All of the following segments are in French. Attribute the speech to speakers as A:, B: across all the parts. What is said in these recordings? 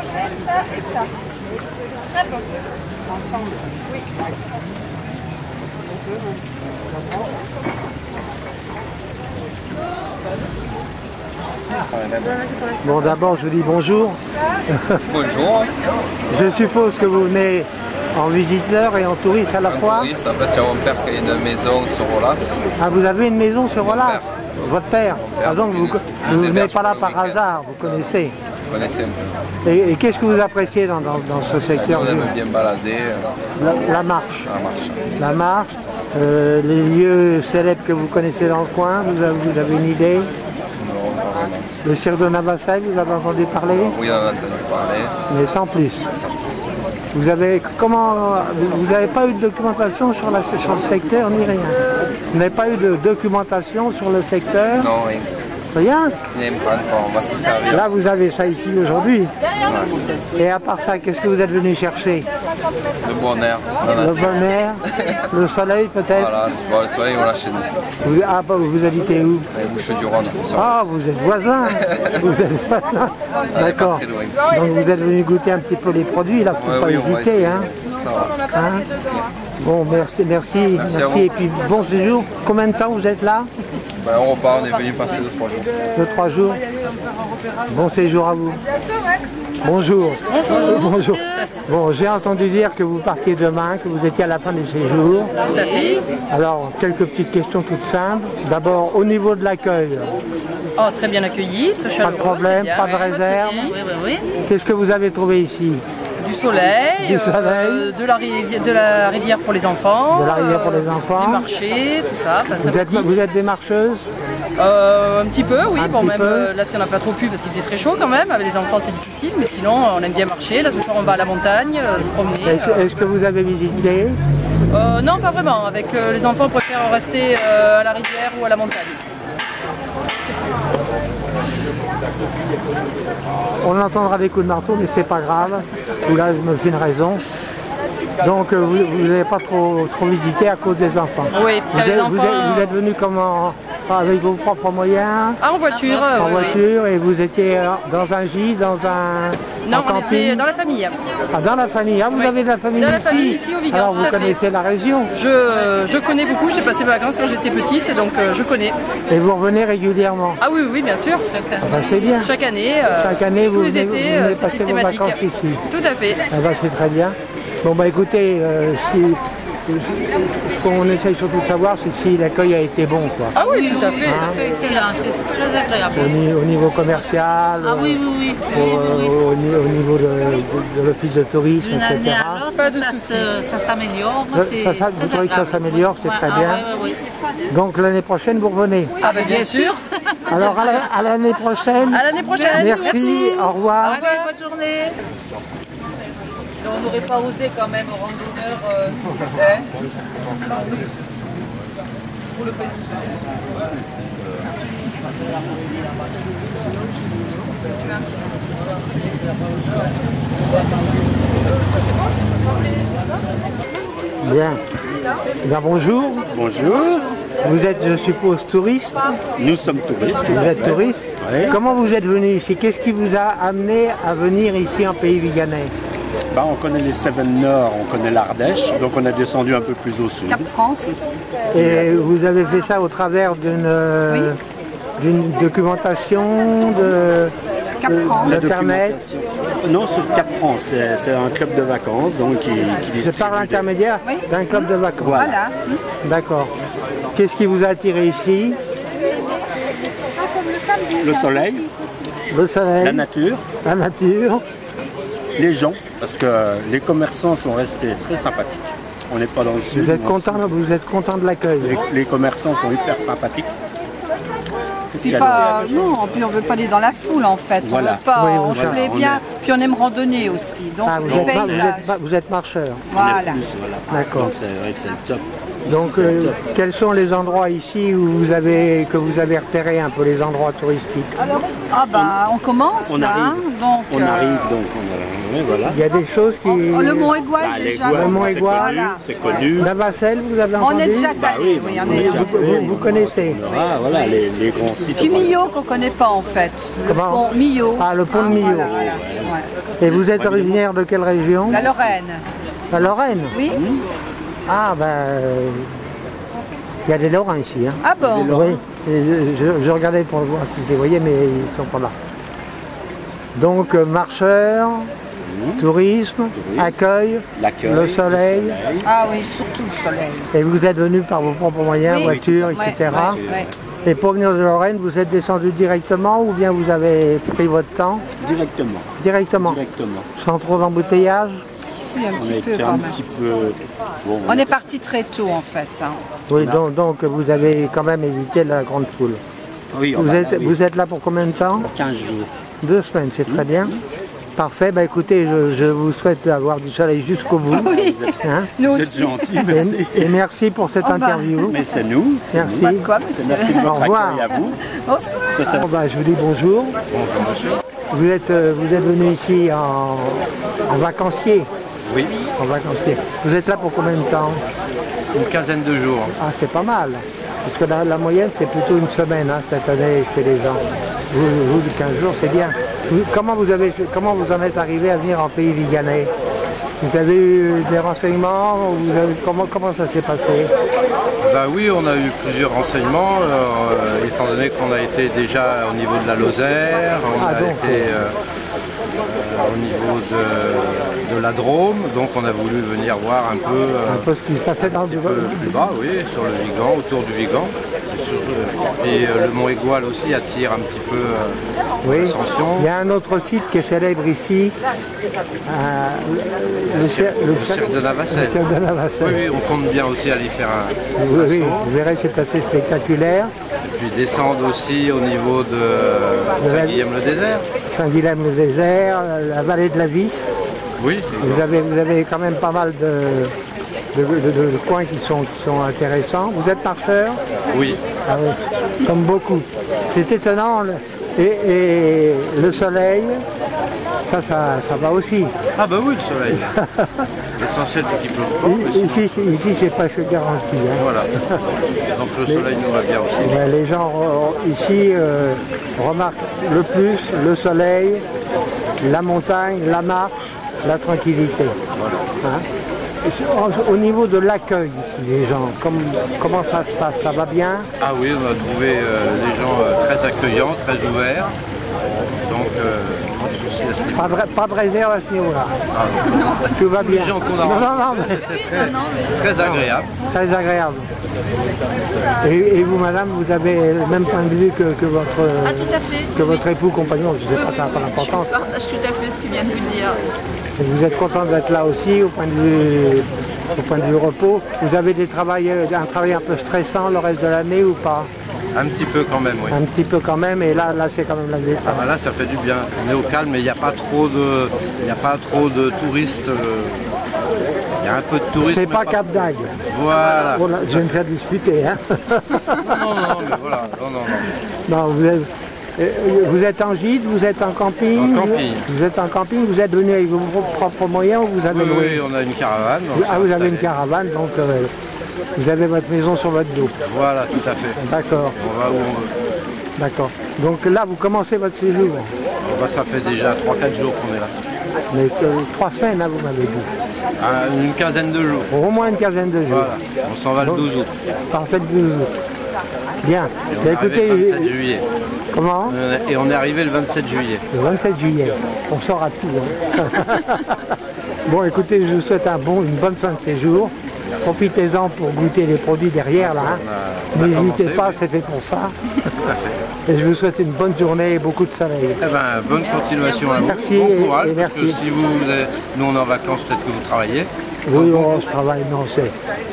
A: ça et ça. Très bon. Ensemble. Oui.
B: Bon, d'abord, je vous dis bonjour.
C: Bonjour.
B: Je suppose que vous venez en visiteur et en touriste à la fois.
C: En touriste, en fait, il y a mon père qui a une maison sur Rolas.
B: Ah, vous avez une maison sur Rolas? Votre père. Ah, donc vous ne venez pas là par hasard, vous connaissez.
C: Vous connaissez un peu.
B: Et qu'est-ce que vous appréciez dans ce secteur?
C: On aime bien balader.
B: La marche.
C: La marche.
B: La marche. Les lieux célèbres que vous connaissez dans le coin, vous avez une idée?
C: Non, pas vraiment.
B: Le cirque de Navassailles, vous avez entendu parler?
C: Oui, on en a entendu parler.
B: Mais sans plus. Vous avez vous n'avez pas eu de documentation sur le secteur ni rien? Vous n'avez pas eu de documentation sur le secteur?
C: Non, rien.
B: Rien?
C: Rien pas encore, on va s'y servir.
B: Là, vous avez ça ici aujourd'hui.
C: Ouais.
B: Et à part ça, qu'est-ce que vous êtes venu chercher?
C: Le bon air.
B: Le bon air, le soleil peut-être?
C: Voilà, le soleil, on l'a chez nous.
B: Vous habitez où?
C: Les Bouches-du-Rhône.
B: Ah, vous êtes voisins. Vous êtes voisins. D'accord. Donc vous êtes venu goûter un petit peu les produits, là, faut pas hésiter. Hein.
C: Ça va.
B: Hein? Bon, merci. Et puis bon séjour. Combien de temps vous êtes là?
C: Ben, on repart, on est venu passer 2-3 jours.
B: 2-3 jours. Bon séjour à vous. Bonjour. Bonjour. Bon, j'ai entendu dire que vous partiez demain, que vous étiez à la fin du séjour.
D: Tout à fait.
B: Alors, quelques petites questions toutes simples. D'abord, au niveau de l'accueil.
D: Oh, très bien accueilli, très chaleureux.
B: Pas de problème, pas de réserve.
D: Oui.
B: Qu'est-ce que vous avez trouvé ici?
D: Du soleil, de la rivière pour les enfants.
B: De la rivière pour les enfants.
D: Des marchés, tout ça.
B: Vous êtes des marcheuses?
D: Un petit peu, oui.
B: Un
D: Bon,
B: petit
D: même
B: peu.
D: là, si on n'a pas trop pu parce qu'il faisait très chaud quand même. Avec les enfants, c'est difficile, mais sinon, on aime bien marcher. Là, ce soir, on va à la montagne, se promener.
B: Est-ce que vous avez visité?
D: Non, pas vraiment. Avec les enfants, on préfère rester à la rivière ou à la montagne.
B: On entendra des coups de marteau, mais c'est pas grave. Là, je me fais une raison. Donc, vous n'avez pas trop visité à cause des enfants.
D: Oui, parce que les enfants...
B: Vous êtes venu comment? Avec vos propres moyens?
D: Ah, en voiture.
B: En voiture, et vous étiez dans un gîte, dans un...
D: Non, on était dans la famille.
B: Ah, dans la famille. Ah, vous avez de la famille ici?
D: Dans la famille ici au Vigan.
B: Alors, vous connaissez la région?
D: Je connais beaucoup, j'ai passé mes vacances quand j'étais petite, donc je connais.
B: Et vous revenez régulièrement?
D: Ah oui, bien sûr.
B: Ah, ben, c'est bien.
D: Chaque année,
B: vous
D: tous les étés, c'est
B: passer vos
D: systématique.
B: vacances ici.
D: Tout à fait.
B: Ah, ben, c'est très bien. Bon, bah écoutez, ce qu'on essaye surtout de savoir, c'est si l'accueil a été bon, quoi.
D: Ah oui, tout à fait.
E: C'est excellent, c'est très agréable.
B: Au niveau commercial,
E: Ah oui.
B: au niveau de l'office de tourisme,
E: D'une année
B: etc.
E: à l'autre,
D: Pas de soucis.
E: ça s'améliore.
B: Vous trouvez que ça s'améliore, c'est très bien.
E: Oui.
B: Donc l'année prochaine, vous revenez.
D: Ah ben bien sûr.
B: Alors à l'année prochaine.
D: À l'année prochaine.
B: Merci, au revoir.
E: Bonne journée.
F: On n'aurait pas osé quand même aux randonneurs pour le petit.
B: Bien. Bien, bonjour.
G: Bonjour.
B: Vous êtes, je suppose, touriste?
G: Nous sommes touristes.
B: Vous êtes touriste?
G: Oui.
B: Comment vous êtes venu ici? Qu'est-ce qui vous a amené à venir ici en pays viganais?
G: On connaît les Cévennes Nord, on connaît l'Ardèche, donc on a descendu un peu plus au sud.
E: Cap France aussi.
B: Et vous avez fait ça au travers d'une documentation d'Internet?
G: Non, c'est Cap France, c'est un club de vacances donc qui
B: C'est
G: distribue
B: par l'intermédiaire d'un club de vacances?
G: Voilà.
B: D'accord. Qu'est-ce qui vous a attiré ici?
G: Le soleil,
B: Le soleil,
G: la nature, les gens, parce que les commerçants sont restés très sympathiques. On n'est pas dans le sud.
B: Vous êtes content de l'accueil?
G: Les commerçants sont hyper sympathiques.
F: Puis puis on veut pas aller dans la foule en fait.
G: Voilà.
F: On se plaît bien, puis on aime randonner aussi. Donc les paysages.
B: Vous êtes marcheur?
F: Voilà.
B: D'accord.
G: Donc c'est vrai que c'est le top.
B: Donc, quels sont les endroits ici où que vous avez repéré un peu les endroits touristiques?
F: Ah bah on commence
G: On
F: là,
G: arrive.
F: hein, donc...
G: On arrive, donc voilà.
B: Il y a des choses qui...
F: le Mont Égual
G: Ah,
F: déjà.
G: l'Égual,
B: Le Mont
G: c'est
B: Égual.
G: connu, c'est connu.
B: Navacelles, vous avez entendu?
F: On est déjà allé,
G: oui,
F: oui,
G: on
F: on
G: est
F: est
G: déjà fait.
B: Vous connaissez?
G: Ah, voilà, les grands sites.
F: Puis Millau qu'on connaît pas en fait. Le
B: Comment?
F: pont Millau.
B: Ah, le pont de Millau.
F: Voilà, ouais.
B: Et vous êtes originaire de quelle région?
F: La Lorraine.
B: La Lorraine?
F: Oui.
B: Ah, ben... il y a des Lorrains ici. Hein.
F: Ah bon?
B: Oui, et je regardais pour voir si je les voyais, mais ils ne sont pas là. Donc, marcheurs, tourisme, accueil,
G: L'accueil,
B: le soleil.
F: Ah oui, surtout le soleil.
B: Et vous êtes venu par vos propres moyens,
F: Oui.
B: voiture,
F: Ouais,
B: etc.
F: ouais.
B: Et pour venir de Lorraine, vous êtes descendu directement ou bien vous avez pris votre temps?
G: Directement.
B: Directement,
G: Directement.
B: sans trop d'embouteillage?
F: Si, un
G: On
F: petit peu
G: était
F: quand
G: un
F: même.
G: petit peu... Bon,
F: On est parti très tôt en fait. Hein.
B: Oui, donc vous avez quand même évité la grande foule.
G: oui,
B: Vous êtes là pour combien de temps?
G: 15 jours.
B: 2 semaines, c'est très bien. Parfait, bah écoutez, je vous souhaite avoir du soleil jusqu'au bout.
F: Oui,
B: Hein.
F: nous
G: Vous
F: aussi.
G: êtes gentil, merci.
B: Et merci pour cette
F: Oh, bah.
B: interview.
G: Mais c'est nous.
B: Merci.
F: Pas de quoi, monsieur.
G: Merci de
B: Au
G: votre
B: revoir.
G: accueil à vous.
F: Bonsoir.
B: Bon, bah, je vous dis bonjour.
C: Bonjour monsieur.
B: Vous êtes venu ici en vacancier.
C: Oui,
B: En vacancier. Vous êtes là pour combien de temps?
C: une quinzaine de jours.
B: Ah, c'est pas mal. Parce que la moyenne, c'est plutôt une semaine hein, cette année chez les gens. Vous 15 jours, c'est bien. Comment vous en êtes arrivé à venir en pays viganais? Vous avez eu des renseignements? Comment ça s'est passé?
C: Bah oui, on a eu plusieurs renseignements, étant donné qu'on a été déjà au niveau de la Lozère, on
B: Ah,
C: a
B: donc,
C: été au niveau de la Drôme, donc on a voulu venir voir un peu
B: Ce qui se passait dans
C: plus bas, oui, sur le Vigan, autour du Vigan. Et le Mont Égual aussi attire un petit peu
B: Oui.
C: l'ascension.
B: Il y a un autre site qui est célèbre ici, le
C: cirque de Navacelles.
B: Le cirque de Navacelles.
C: Oui, oui, on compte bien aussi aller faire un
B: Oui, oui,
C: saut.
B: vous verrez, c'est assez spectaculaire.
C: Puis descendre aussi au niveau de Saint-Guilhem-le-Désert.
B: Saint-Guilhem-le-Désert, la vallée de la Vis.
C: Oui,
B: Vous avez quand même pas mal de coins qui sont intéressants. Vous êtes marcheur?
C: oui.
B: Ah oui, comme beaucoup. C'est étonnant. Et le soleil, ça va aussi.
C: Ah bah oui, le soleil. L'essentiel c'est qu'il pleuve pas. mais sinon-
B: Ici c'est presque garanti. Hein.
C: Voilà. Donc le soleil nous va bien aussi.
B: Ben, les gens ici remarquent le plus le soleil, la montagne, la marche, la tranquillité. Hein. Au niveau de l'accueil ici, les gens, comment ça se passe? Ça va bien?
C: Ah oui, on a trouvé des gens très accueillants, très ouverts. Donc pas de souci à ce niveau.
B: Pas de réserve à ce niveau-là.
C: Ah,
B: Tout va bien.
C: les gens qu'on a
B: Non, mais
C: c'était très agréable.
B: très agréable. Et vous, madame, vous avez le même point de vue que votre,
H: Ah, tout à fait.
B: que
H: Oui,
B: votre époux, compagnon? Je ne sais pas, ça n'a pas d'importance.
H: Je partage tout à fait ce qu'il vient de vous dire.
B: Et vous êtes content d'être là aussi au point de vue repos. Vous avez un travail un peu stressant le reste de l'année ou pas?
C: Un petit peu quand même, oui.
B: Un petit peu quand même, et là c'est quand même la détente.
C: Ah, bah là ça fait du bien. On est au calme, mais il n'y a pas trop de touristes. Il y a un peu de tourisme.
B: C'est pas
C: mais
B: Cap d'Agde.
C: Voilà.
B: Voilà, je vais me faire disputer. Hein.
C: Non, mais voilà. Non.
B: Non, vous êtes en gîte, vous êtes en camping.
C: En camping.
B: Vous êtes en camping, vous êtes venu avec vos propres moyens ou vous avez
C: Oui,
B: loué?
C: oui, on a une caravane. donc
B: Ah,
C: c'est
B: vous avez une
C: installé.
B: caravane, donc vous avez votre maison sur votre dos.
C: Voilà, tout à fait.
B: D'accord,
C: On va où on veut.
B: d'accord. Donc là, vous commencez votre séjour.
C: Bah, ça fait déjà 3-4 jours qu'on est là.
B: Mais 3 semaines, hein, vous m'avez dit.
C: Une quinzaine de jours.
B: Au moins une quinzaine de jours.
C: Voilà. On s'en va le 12 août.
B: Parfait, 12 août. Bien.
C: Et on
B: Bah,
C: est arrivé le 27 juillet.
B: Comment?
C: Et on est arrivé le 27 juillet.
B: Le 27 juillet. On saura tout. Hein. Bon, écoutez, je vous souhaite une bonne fin de séjour. Profitez-en pour goûter les produits derrière là. Hein.
C: On a
B: N'hésitez
C: commencé,
B: pas,
C: oui.
B: c'est fait pour ça.
C: Tout à fait.
B: Et je vous souhaite une bonne journée et beaucoup de soleil.
C: Eh ben, bonne continuation à vous.
B: Merci
C: Bon courage,
B: et
C: parce que
B: merci.
C: si nous on est en vacances, peut-être que vous travaillez.
B: Oui,
C: Donc,
B: on travaille, non,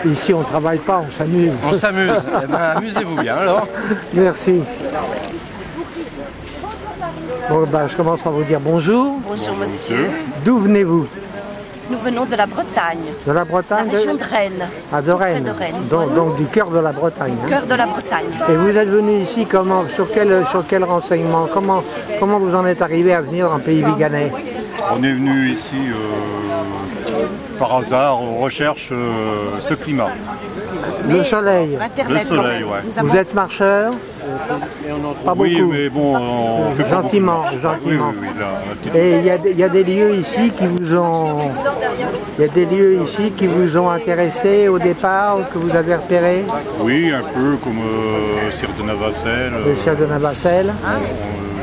B: ici on ne travaille pas, on s'amuse.
C: on s'amuse. Eh ben, amusez-vous bien alors.
B: Merci. Bon, ben, je commence par vous dire bonjour.
H: Bonjour monsieur.
B: D'où venez-vous?
I: Nous venons de la Bretagne.
B: De la Bretagne,
I: La région de Rennes.
B: Ah, de Rennes.
I: Près de Rennes.
B: Donc du cœur de la Bretagne. Hein.
I: Cœur de la Bretagne.
B: Et vous êtes venu ici comment? Sur quel renseignement? Comment vous en êtes arrivé à venir en pays viganais?
J: On est venu ici par hasard, on recherche ce climat.
B: Le soleil.
J: Le soleil, ouais.
B: Vous êtes marcheur? Pas
J: oui,
B: beaucoup.
J: mais bon, on fait
B: gentiment,
J: pas beaucoup.
B: gentiment.
J: Oui, là,
B: Et il y a des lieux ici qui vous ont... Il y a des lieux ici qui vous ont intéressé au départ, ou que vous avez repéré?
J: Oui, un peu comme Sire de Navacelle.
B: Le Sire de Navacelle.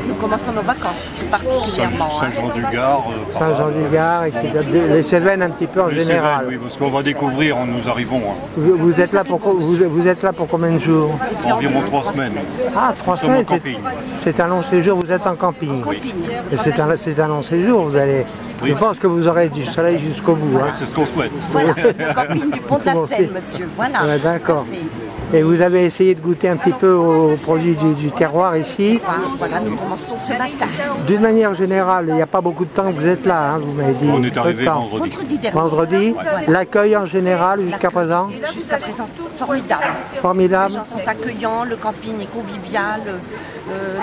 I: Nous commençons nos vacances, particulièrement.
J: Saint-Jean-du-Gard.
B: Saint-Jean-du-Gard, et les Cévennes un petit peu en
J: les
B: général.
J: Cévennes, oui, parce qu'on va découvrir, nous arrivons. Hein.
B: Vous êtes là pour combien de jours?
J: Environ 3 semaines.
B: Ah, 3 semaines, c'est un long séjour, vous êtes en camping.
J: Oui.
B: Et c'est un long séjour, vous allez...
J: Oui.
B: Je pense que vous aurez du soleil jusqu'au bout. Hein.
J: C'est ce qu'on souhaite.
I: Voilà, le camping du Pont de la Seine, monsieur. Voilà.
B: Ouais, d'accord. Et vous avez essayé de goûter un petit peu aux produits du terroir ici.
I: Voilà, nous commençons ce matin.
B: D'une manière générale, il n'y a pas beaucoup de temps que vous êtes là, hein, vous m'avez dit.
J: On est arrivé vendredi.
B: Vendredi.
I: Voilà.
B: L'accueil en général jusqu'à présent?
I: Jusqu'à présent, formidable.
B: Formidable.
I: Les gens sont accueillants, le camping est convivial.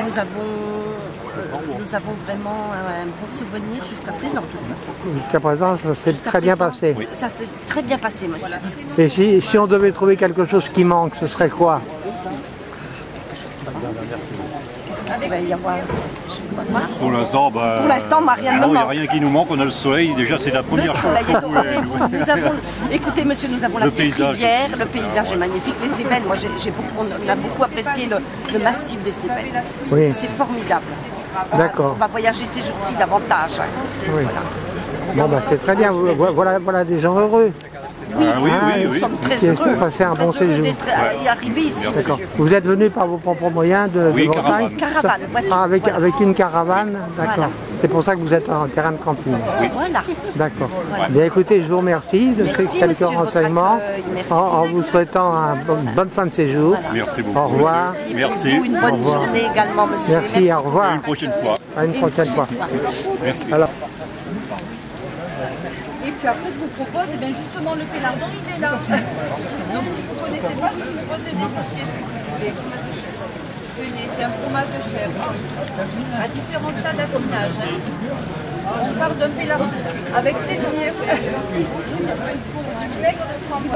I: Nous avons vraiment un bon souvenir jusqu'à présent, de toute façon.
B: Jusqu'à présent, ça s'est très bien passé.
I: Oui. Ça s'est très bien passé, monsieur.
B: Et si on devait trouver quelque chose qui manque, ce serait quoi?
I: Qu'est-ce qu'il va y avoir?
J: Pour l'instant,
I: Pour l'instant, rien ne
J: il n'y a
I: manque.
J: rien qui nous manque, on a le soleil, déjà c'est la première chose.
I: Le soleil est au rendez-vous. Nous avons, écoutez monsieur, nous avons la petite
J: paysage.
I: rivière, le paysage est magnifique, les Cévennes, moi on a beaucoup apprécié le massif des Cévennes.
B: Oui.
I: C'est formidable.
B: D'accord.
I: On va voyager ces jours-ci davantage.
B: Oui.
I: Voilà.
B: Bon, c'est très bien, voilà des gens heureux.
I: Oui,
J: oui,
I: nous
J: oui.
I: sommes très
B: Qui
I: heureux.
B: passer un bon séjour.
I: D'être arrivés ici,
B: D'accord.
I: monsieur.
B: Vous êtes venu par vos propres moyens de Bretagne?
I: Caravane, voiture.
B: Ah, avec une caravane, d'accord.
I: Voilà.
B: C'est pour ça que vous êtes en terrain de camping.
I: Voilà.
B: D'accord. Bien écoutez, je vous remercie de ces quelques
I: monsieur, de votre
B: renseignements
I: accueil. Merci.
B: en vous souhaitant une bonne fin de séjour.
I: Voilà.
J: Merci beaucoup.
B: Au revoir.
J: Merci.
I: Et vous, une bonne journée également, monsieur.
B: Merci, au revoir.
J: À une prochaine fois.
B: À une prochaine fois.
J: Merci.
B: Alors,
A: Et puis après, je vous propose, eh bien, justement, le pélardon, il est là. Donc, si vous ne connaissez pas, je vous propose de déguster, si vous voulez. Venez, c'est un fromage de chèvre. À différents stades d'affinage. On part d'un pélardon avec plaisir.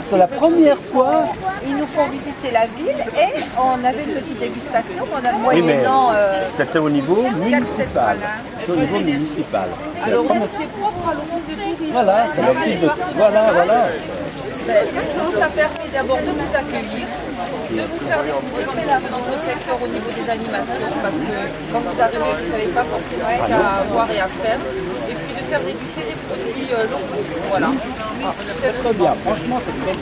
K: C'est la première fois.
A: Ils nous font visiter la ville et on avait une petite dégustation. On a
K: Oui, mais
A: moyennant.
K: c'était au niveau municipal. C'était au niveau municipal. C'est la
A: Alors,
K: première.
A: c'est propre à l'office de tourisme.
K: Voilà, c'est l'office de. Voilà.
A: Donc, ça permet d'abord de vous accueillir, de vous faire découvrir dans le secteur au niveau des animations, parce que quand vous arrivez, vous ne savez pas forcément ce qu'il y a à voir et à faire, et puis de faire déguster des produits locaux. Voilà.
K: C'est très bien, franchement, c'est très bien.